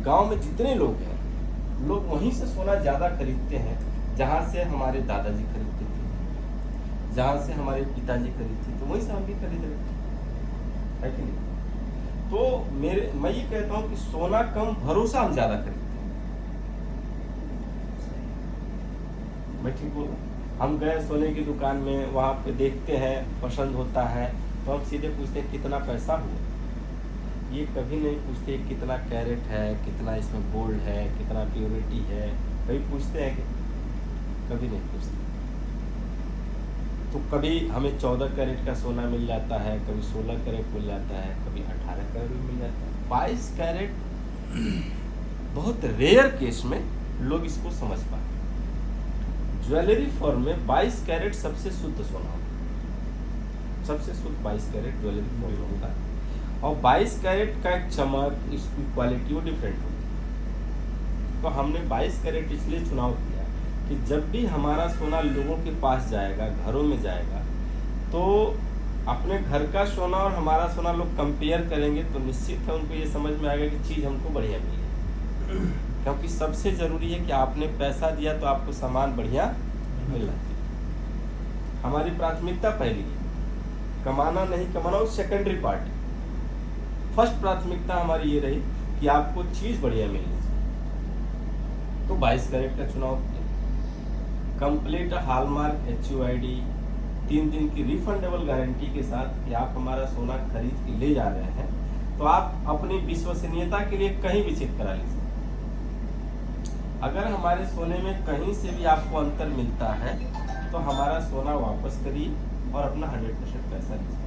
गांव में जितने लोग हैं, लोग वहीं से सोना ज्यादा खरीदते हैं जहां से हमारे दादाजी खरीदते थे, जहां से हमारे पिताजी खरीदते थे, तो वहीं से हम भी खरीद रहे हैं, है कि नहीं? तो मैं ये कहता हूं कि सोना कम, भरोसा हम ज्यादा खरीदते हैं। मैं ठीक बोल रहा हूं? हम गए सोने की दुकान में, वहां पे देखते हैं, पसंद होता है तो हम सीधे पूछते हैं कितना पैसा हुआ। ये कभी नहीं पूछते कितना कैरेट है, कितना इसमें गोल्ड है, कितना प्योरिटी है, कभी पूछते हैं कि? कभी नहीं पूछते। तो कभी हमें 14 कैरेट का सोना मिल जाता है, कभी 16 कैरेट मिल जाता है, कभी 18 कैरेट भी मिल जाता है। 22 कैरेट बहुत रेयर केस में लोग इसको समझ पाते। ज्वेलरी फॉर्म में 22 कैरेट सबसे शुद्ध सोना होता है, सबसे शुद्ध 22 कैरेट ज्वेलरी फॉर्म में होता है। और 22 कैरेट का एक चमक, इसकी क्वालिटी वो डिफरेंट होती है। तो हमने 22 कैरेट इसलिए चुनाव किया कि जब भी हमारा सोना लोगों के पास जाएगा, घरों में जाएगा, तो अपने घर का सोना और हमारा सोना लोग कंपेयर करेंगे तो निश्चित है उनको ये समझ में आएगा कि चीज़ हमको बढ़िया मिली है। क्योंकि सबसे ज़रूरी है कि आपने पैसा दिया तो आपको सामान बढ़िया मिलना चाहिए। हमारी प्राथमिकता पहली है, कमाना नहीं कमाना वो सेकेंडरी पार्ट है। फर्स्ट प्राथमिकता हमारी ये रही कि आपको चीज़ बढ़िया मिलनी चाहिए। तो 22 कैरेट का चुनाव किया। कंप्लीट हॉलमार्क HUID 3 दिन की रिफंडेबल गारंटी के साथ कि आप हमारा सोना खरीद के ले जा रहे हैं, तो आप अपनी विश्वसनीयता के लिए कहीं भी चेक करा लीजिए। अगर हमारे सोने में कहीं से भी आपको अंतर मिलता है तो हमारा सोना वापस करिए और अपना 100% पैसा लीजिए।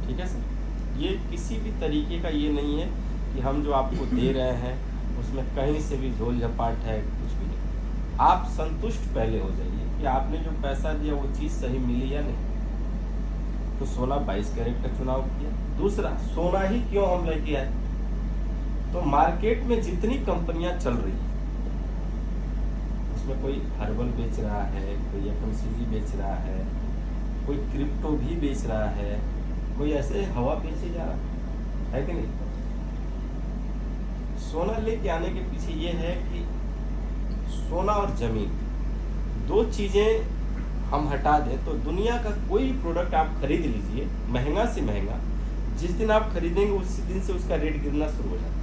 ठीक है सर? ये किसी भी तरीके का ये नहीं है कि हम जो आपको दे रहे हैं उसमें कहीं से भी झोल झपाट है, कुछ भी नहीं। आप संतुष्ट पहले हो जाइए कि आपने जो पैसा दिया वो चीज़ सही मिली या नहीं। तो सोना 22 कैरेट का चुनाव किया। दूसरा, सोना ही क्यों हम लेके आए? तो मार्केट में जितनी कंपनियां चल रही है उसमें कोई हर्बल बेच रहा है, कोई FMCG बेच रहा है, कोई क्रिप्टो भी बेच रहा है, कोई ऐसे हवा बेचे जा रहा है कि नहीं? सोना लेके आने के पीछे ये है कि सोना और जमीन दो चीजें हम हटा दें तो दुनिया का कोई प्रोडक्ट आप खरीद लीजिए, महंगा से महंगा, जिस दिन आप खरीदेंगे उसी दिन से उसका रेट गिरना शुरू हो जाता है।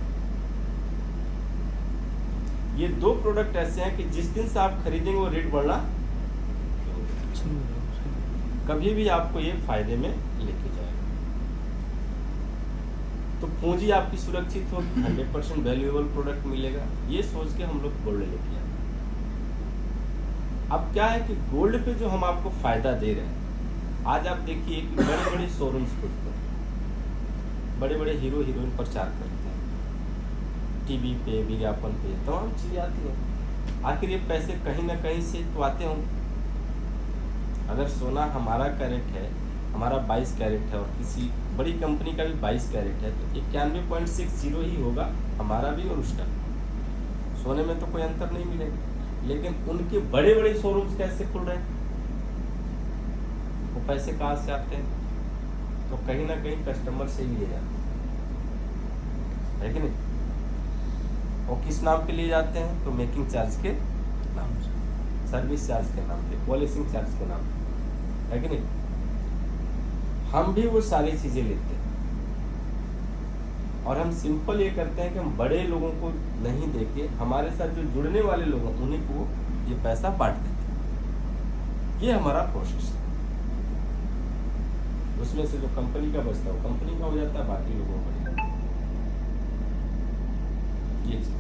ये दो प्रोडक्ट ऐसे हैं कि जिस दिन से आप खरीदेंगे वो रेट बढ़ना, कभी भी आपको ये फायदे में लेके जाएगा। तो पूंजी आपकी सुरक्षित हो, 100% वैल्यूएबल प्रोडक्ट मिलेगा, ये सोच के हम लोग गोल्ड लेके आए। अब क्या है कि गोल्ड पे जो हम आपको फायदा दे रहे हैं, आज आप देखिए कि बड़े बड़े शोरूम्स खुलते हैं, बड़े बड़े हीरो हीरोइन प्रचार करते हैं, टीवी पे, विज्ञापन पे तमाम चीजें आती हैं। आखिर ये पैसे कहीं ना कहीं से तो आते होंगे। अगर सोना हमारा कैरेट है, हमारा 22 कैरेट है और किसी बड़ी कंपनी का भी 22 कैरेट है, तो 91.60 ही होगा हमारा भी और उसका। सोने में तो कोई अंतर नहीं मिलेगा। लेकिन उनके बड़े बड़े शोरूम्स कैसे खुल रहे हैं? वो पैसे कहाँ से आते हैं? तो कहीं ना कहीं कस्टमर से ही लिए जाते हैं, है कि नहीं? और किस नाम पे लिए जाते हैं? तो मेकिंग चार्ज के नाम से, सर्विस चार्ज के नाम पे, पॉलिशिंग चार्ज के नाम पे, है कि नहीं? हम भी वो सारी चीजें लेते हैं और हम सिंपल ये करते हैं कि हम बड़े लोगों को नहीं देके हमारे साथ जो जुड़ने वाले लोग हैं उन्हीं को ये पैसा बांट देते हैं। ये हमारा प्रोसेस है। उसमें से जो कंपनी का बचता है वो कंपनी का हो जाता है, बाकी लोगों को नहीं। ये चीज